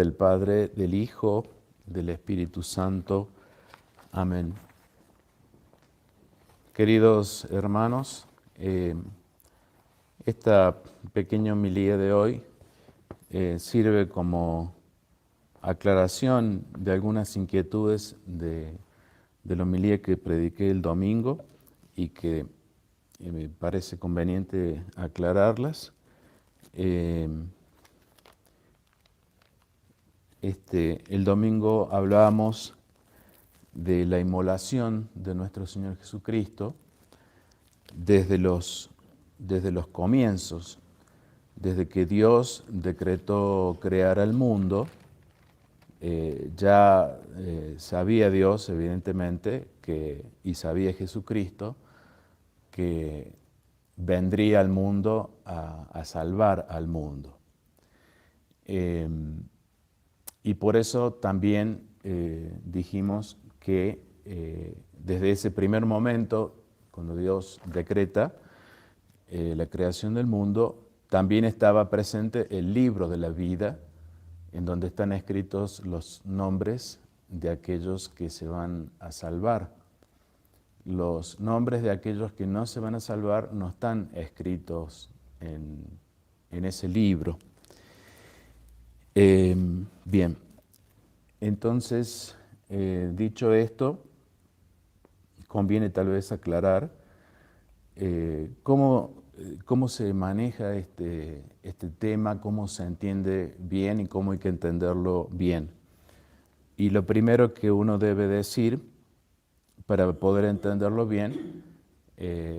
del Padre, del Hijo, del Espíritu Santo. Amén. Queridos hermanos, esta pequeña homilía de hoy sirve como aclaración de algunas inquietudes de la homilía que prediqué el domingo y que me parece conveniente aclararlas. El domingo hablábamos de la inmolación de nuestro Señor Jesucristo desde los comienzos, desde que Dios decretó crear al mundo. Ya sabía Dios, evidentemente, y sabía Jesucristo, que vendría al mundo a salvar al mundo. Y por eso también dijimos que desde ese primer momento, cuando Dios decreta la creación del mundo, también estaba presente el libro de la vida, en donde están escritos los nombres de aquellos que se van a salvar. Los nombres de aquellos que no se van a salvar no están escritos en ese libro. Bien, entonces, dicho esto, conviene tal vez aclarar cómo se maneja este tema, cómo se entiende bien y cómo hay que entenderlo bien. Y lo primero que uno debe decir para poder entenderlo bien,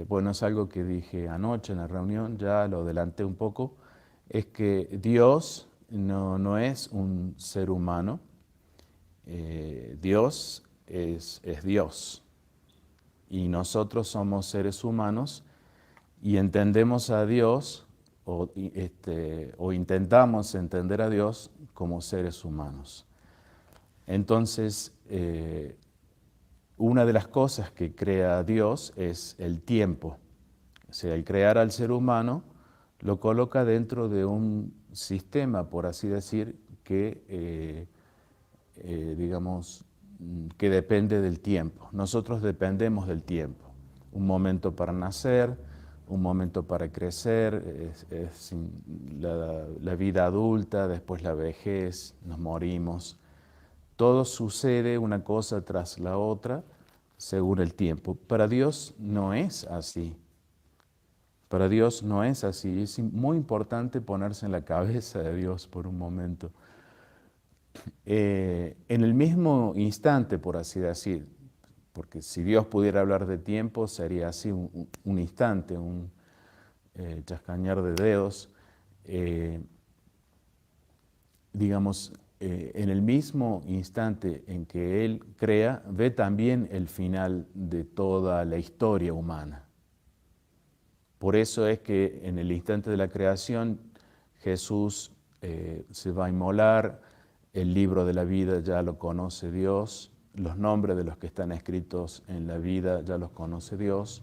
bueno, es algo que dije anoche en la reunión, ya lo adelanté un poco, es que Dios no es un ser humano. Dios es Dios y nosotros somos seres humanos y entendemos a Dios o intentamos entender a Dios como seres humanos. Entonces, una de las cosas que crea Dios es el tiempo. O sea, al crear al ser humano, lo coloca dentro de un sistema, por así decir, que que depende del tiempo. Nosotros dependemos del tiempo. Un momento para nacer, un momento para crecer, la vida adulta, después la vejez, nos morimos. Todo sucede una cosa tras la otra según el tiempo. Para Dios no es así. Para Dios no es así. Es muy importante ponerse en la cabeza de Dios por un momento. En el mismo instante, por así decir, porque si Dios pudiera hablar de tiempo, sería así un instante, un chascañar de dedos. En el mismo instante en que Él crea, ve también el final de toda la historia humana. Por eso es que en el instante de la creación, Jesús se va a inmolar, el libro de la vida ya lo conoce Dios, los nombres de los que están escritos en la vida ya los conoce Dios,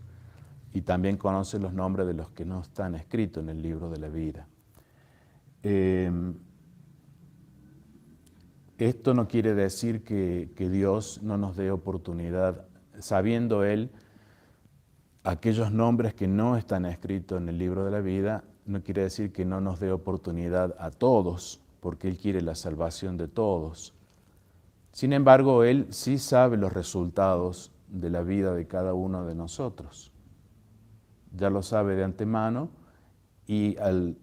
y también conoce los nombres de los que no están escritos en el libro de la vida. Esto no quiere decir que Dios no nos dé oportunidad, sabiendo Él aquellos nombres que no están escritos en el libro de la vida, no quiere decir que no nos dé oportunidad a todos, porque Él quiere la salvación de todos. Sin embargo, Él sí sabe los resultados de la vida de cada uno de nosotros. Ya lo sabe de antemano y al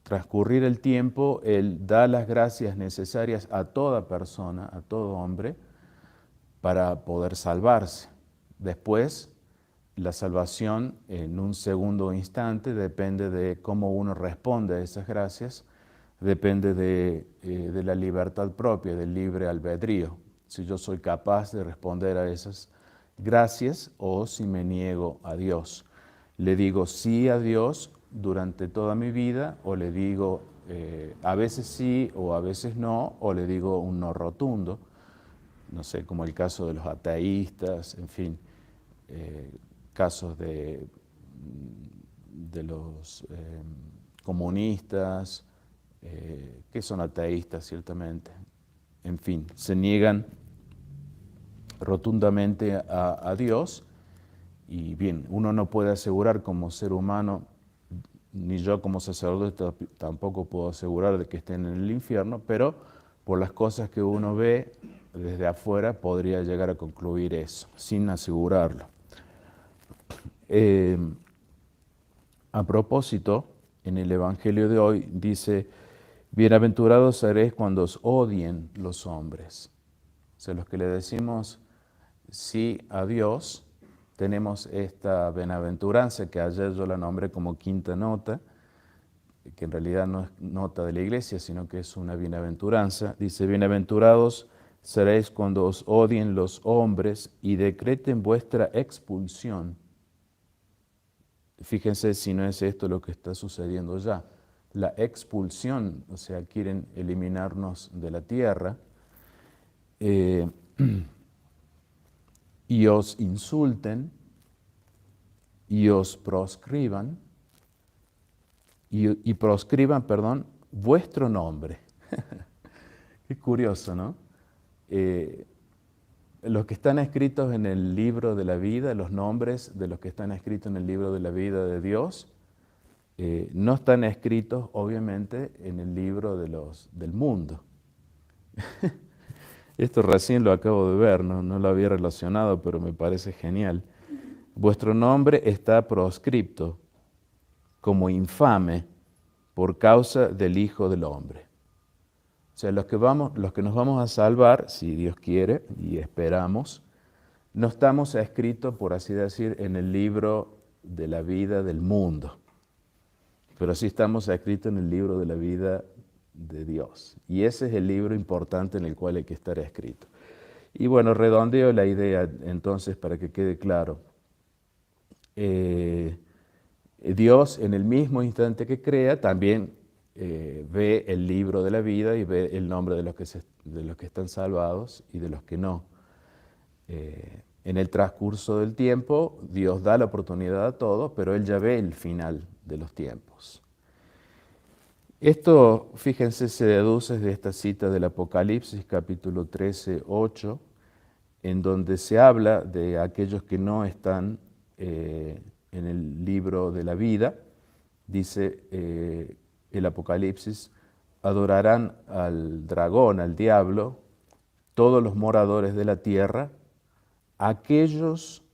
transcurrir el tiempo, Él da las gracias necesarias a toda persona, a todo hombre, para poder salvarse. Después, la salvación en un segundo instante depende de cómo uno responde a esas gracias, depende de la libertad propia, del libre albedrío. Si yo soy capaz de responder a esas gracias o si me niego a Dios. Le digo sí a Dios durante toda mi vida o le digo a veces sí o a veces no o le digo un no rotundo. No sé, como el caso de los ateístas, en fin, casos de los comunistas, que son ateístas ciertamente. En fin, se niegan rotundamente a Dios. Y bien, uno no puede asegurar como ser humano, ni yo como sacerdote tampoco puedo asegurar de que estén en el infierno, pero por las cosas que uno ve desde afuera podría llegar a concluir eso, sin asegurarlo. A propósito, en el Evangelio de hoy dice, bienaventurados seréis cuando os odien los hombres. O sea, los que le decimos sí a Dios, tenemos esta bienaventuranza que ayer yo la nombré como quinta nota, que en realidad no es nota de la iglesia, sino que es una bienaventuranza. Dice, bienaventurados seréis cuando os odien los hombres y decreten vuestra expulsión. Fíjense si no es esto lo que está sucediendo ya. La expulsión, o sea, quieren eliminarnos de la tierra, y os insulten, y os proscriban, y proscriban, perdón, vuestro nombre. Qué curioso, ¿no? Los que están escritos en el libro de la vida, los nombres de los que están escritos en el libro de la vida de Dios, no están escritos, obviamente, en el libro del mundo. Esto recién lo acabo de ver, no lo había relacionado, pero me parece genial. Vuestro nombre está proscripto como infame por causa del Hijo del Hombre. O sea, los que nos vamos a salvar, si Dios quiere, y esperamos, no estamos escritos, por así decir, en el libro de la vida del mundo, pero sí estamos escritos en el libro de la vida de Dios. Y ese es el libro importante en el cual hay que estar escrito. Y bueno, redondeo la idea entonces para que quede claro. Dios en el mismo instante que crea también ve el libro de la vida y ve el nombre de los que están salvados y de los que no. En el transcurso del tiempo, Dios da la oportunidad a todos, pero Él ya ve el final de los tiempos. Esto, fíjense, se deduce de esta cita del Apocalipsis, capítulo 13, 8, en donde se habla de aquellos que no están en el libro de la vida. Dice el Apocalipsis, adorarán al dragón, al diablo, todos los moradores de la tierra, aquellos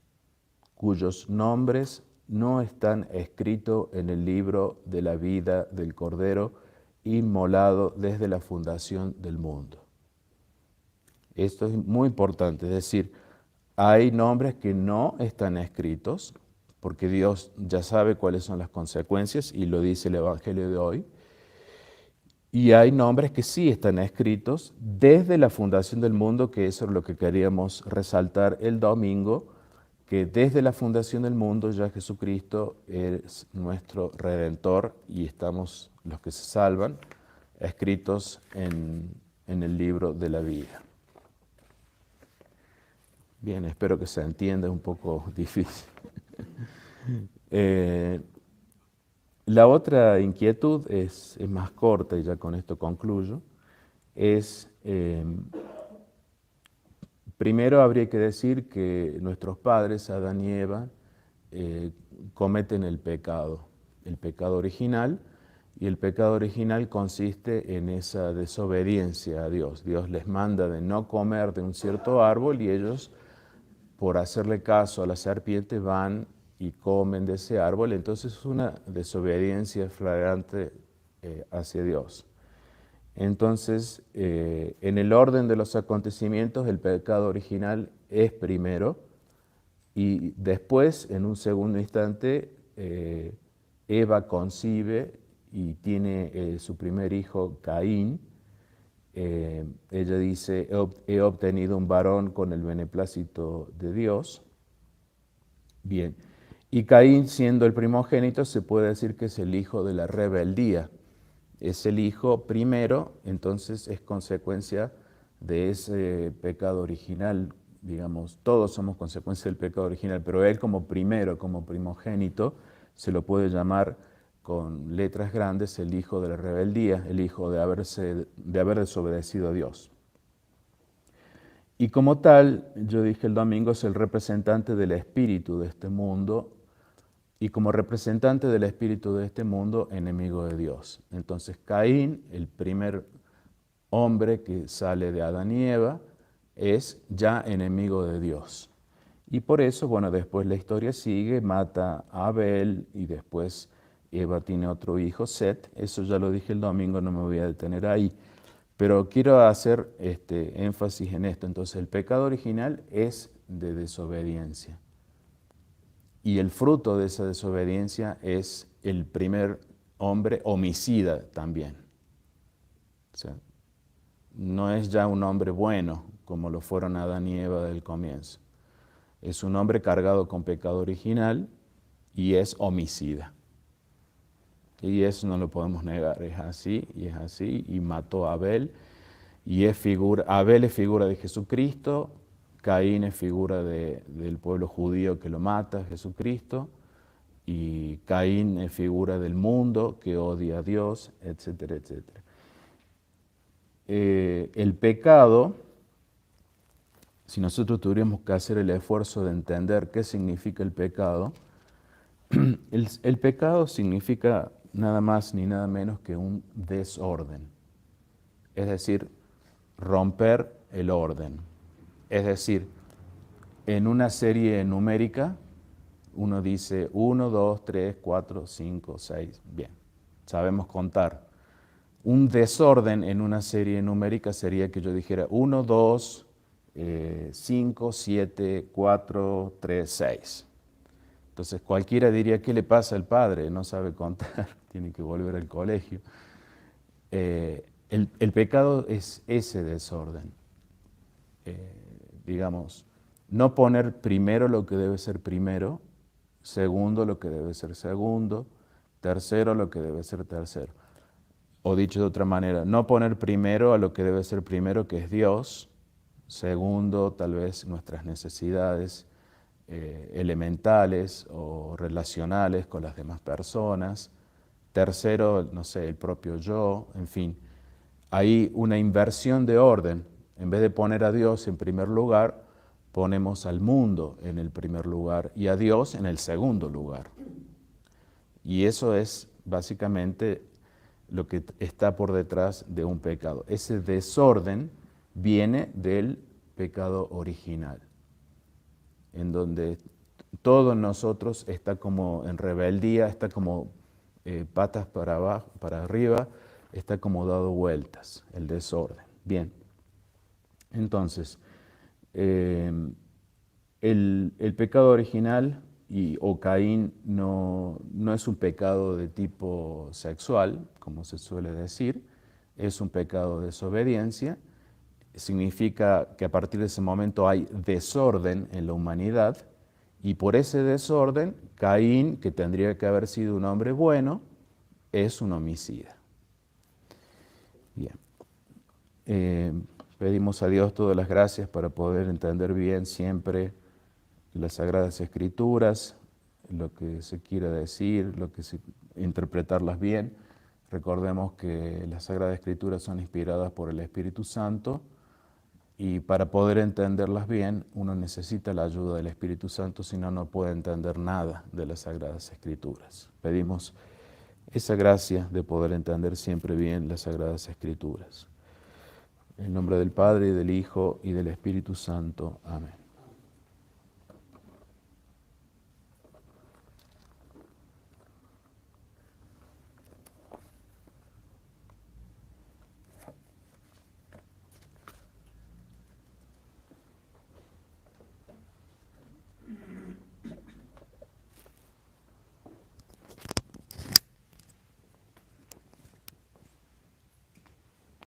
cuyos nombres no están escritos en el libro de la vida del Cordero inmolado desde la fundación del mundo. Esto es muy importante, es decir, hay nombres que no están escritos, porque Dios ya sabe cuáles son las consecuencias y lo dice el Evangelio de hoy, y hay nombres que sí están escritos desde la fundación del mundo, que eso es lo que queríamos resaltar el domingo, que desde la fundación del mundo ya Jesucristo es nuestro Redentor y estamos los que se salvan, escritos en el libro de la vida. Bien, espero que se entienda, es un poco difícil. La otra inquietud es más corta y ya con esto concluyo. Primero habría que decir que nuestros padres, Adán y Eva, cometen el pecado original, y el pecado original consiste en esa desobediencia a Dios. Dios les manda de no comer de un cierto árbol y ellos, por hacerle caso a la serpiente, van y comen de ese árbol. Entonces es una desobediencia flagrante hacia Dios. Entonces, en el orden de los acontecimientos, el pecado original es primero y después, en un segundo instante, Eva concibe y tiene su primer hijo, Caín. Ella dice, he obtenido un varón con el beneplácito de Dios. Bien, y Caín, siendo el primogénito, se puede decir que es el hijo de la rebeldía. Es el hijo primero, entonces es consecuencia de ese pecado original. Digamos, todos somos consecuencia del pecado original, pero él como primero, como primogénito, se lo puede llamar con letras grandes, el hijo de la rebeldía, el hijo de haber desobedecido a Dios. Y como tal, yo dije el domingo, es el representante del espíritu de este mundo, y como representante del espíritu de este mundo, enemigo de Dios. Entonces Caín, el primer hombre que sale de Adán y Eva, es ya enemigo de Dios. Y por eso, bueno, después la historia sigue, mata a Abel y después Eva tiene otro hijo, Set. Eso ya lo dije el domingo, no me voy a detener ahí. Pero quiero hacer énfasis en esto. Entonces, el pecado original es de desobediencia. Y el fruto de esa desobediencia es el primer hombre homicida también. O sea, no es ya un hombre bueno, como lo fueron Adán y Eva del comienzo. Es un hombre cargado con pecado original y es homicida. Y eso no lo podemos negar, es así, y mató a Abel. Y Abel es figura de Jesucristo, Caín es figura del pueblo judío que lo mata, Jesucristo, y Caín es figura del mundo que odia a Dios, etcétera, etcétera. El pecado, si nosotros tuviéramos que hacer el esfuerzo de entender qué significa el pecado, el pecado significa nada más ni nada menos que un desorden, es decir, romper el orden. Es decir, en una serie numérica, uno dice 1, 2, 3, 4, 5, 6, bien, sabemos contar. Un desorden en una serie numérica sería que yo dijera 1, 2, 5, 7, 4, 3, 6. Entonces cualquiera diría, ¿qué le pasa al padre? No sabe contar, tiene que volver al colegio. El pecado es ese desorden. Digamos, no poner primero lo que debe ser primero, segundo lo que debe ser segundo, tercero lo que debe ser tercero. O dicho de otra manera, no poner primero a lo que debe ser primero, que es Dios, segundo tal vez nuestras necesidades elementales o relacionales con las demás personas, tercero, no sé, el propio yo, en fin. Hay una inversión de orden. En vez de poner a Dios en primer lugar, ponemos al mundo en el primer lugar y a Dios en el segundo lugar. Y eso es básicamente lo que está por detrás de un pecado. Ese desorden viene del pecado original, en donde todo en nosotros está como en rebeldía, está como patas para abajo, para arriba, está como dado vueltas, el desorden. Bien, entonces, el pecado original o Caín no es un pecado de tipo sexual, como se suele decir, es un pecado de desobediencia. Significa que a partir de ese momento hay desorden en la humanidad y por ese desorden, Caín, que tendría que haber sido un hombre bueno, es un homicida. Bien. Pedimos a Dios todas las gracias para poder entender bien siempre las Sagradas Escrituras, lo que se quiera decir, interpretarlas bien. Recordemos que las Sagradas Escrituras son inspiradas por el Espíritu Santo y para poder entenderlas bien uno necesita la ayuda del Espíritu Santo, si no, no puede entender nada de las Sagradas Escrituras. Pedimos esa gracia de poder entender siempre bien las Sagradas Escrituras. En el nombre del Padre, y del Hijo, y del Espíritu Santo. Amén.